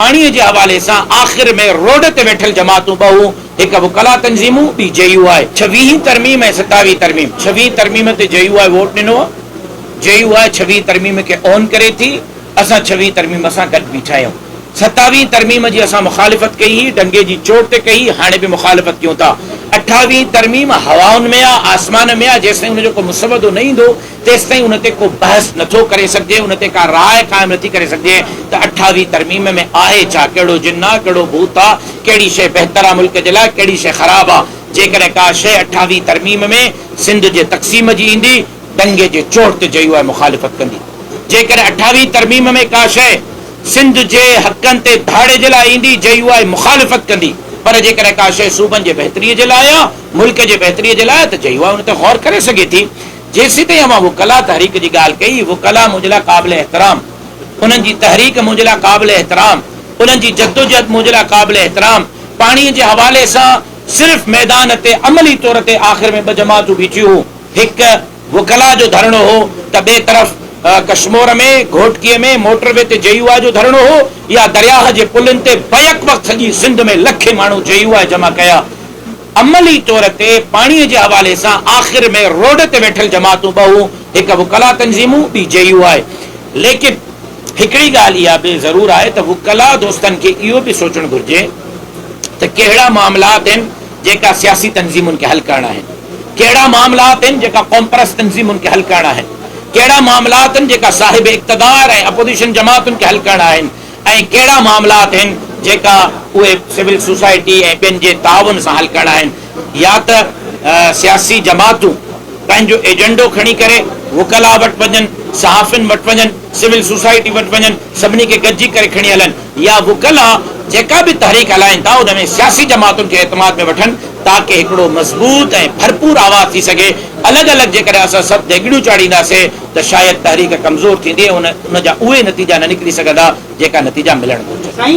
पानी के हवाले से आखिर में रोड ते वेठल जमातूं बहु एक वकला तंजीमूं बी JU है 26 तरमीम है 27 तरमीम 26 तरमीम ते JU है वोट दिनो JU है 26 तरमीम के ऑन करे थी असा 26 तरमीम असा गड बीठा आहियूं 27 तरमीम जी असा मुखालिफत कई डंगे जी चोट ते कई हाणे भी मुखालिफत क्यों था 28 तरमीम हवाउन में आसमान में जेस ताईं उन को मुसवदो नहीं दो तेस ताईं उन ते को बहस नथो करे सके उन ते का राय कायम नथी करे सके त 28 तरमीम में आहे छा केड़ो जिन्ना केड़ो भूता केड़ी शे बेहतर आ मुल्क जे लाए केड़ी शे खराब आ जेकर का शे 28 तरमीम में सिंध जे तक़सीम जी इंदी दंगे जे चोट ते JU है मुखालिफत कंदी जेकर 28 तरमीम में का शे सिंध जे हकन ते धाड़े जे लाए इंदी JU है मुखालिफत कंदी पर जेकर का शे सूबन जे बेहतरी जे लाए मुल्क जे बेहतरी जे लाए त JU उन ते गौर करे सके थी जेसी ते हम वकला तहरीक जी गाल कई वकला मुजला काबिल एहतराम उनन जी तहरीक मुजला काबिल एहतराम उनन जी जद्दोजहद मुजला काबिल एहतराम पानी जे हवाले से सिर्फ मैदान ते अमली तौर ते आखिर में ब जमातूं बीठियूं एक वकला जो धरणो हो त बे तरफ कश्मीर में घोटकीअ में मोटरवे ते JU जो धरणो हो या दरियाह जे पुलन ते बैक वक्त सजी सिंध में लखे मानू JU जमा कया अमली तौर ते पानी के हवाले से आखिर में रोड ते वेठल जमातूं बहु एक वकला तंजीमूं बी JU है लेकिन हिकड़ी गाल या भी जरूर है तो वकला दोस्तन के इहो भी सोचण घुर्जे त केड़ा मामलात हैं जेका सियासी तंजीमुन के हल करना है केड़ा मामलात हैं जेका कौम परस्त तंजीमुन के हल करना है केड़ा मामलात हैं जेका साहिब इक्तदार है अपोजिशन जमातुन के हल करना है ऐं केड़ा मामलात हैं जेका उहे सिविल सोसाइटी ऐं ॿियनि जे ताउन सां हल करना है या त सियासी जमातूं पंहिंजो एजेंडो खणी करे वकला वटि वञनि सहाफ़िन वटि वञनि सिविल सोसाइटी वटि वञनि सभिनी खे गॾिजी करे खणी हलनि या वकला जेका भी तहरीक हलाइनि था उनमें सियासी जमातुनि खे एतमाद में वठनि ताकि हिकिड़ो मज़बूत ऐं भरपूर आवाज़ थी सके अलॻि अलॻि जेकर असां सभु देगड़ियूं चाढ़ींदासीं त शायदि तहरीक कमज़ोर थींदी उन जा उहे नतीजा न निकिरी सघंदा जेका नतीजा मिलण घुरिजनि।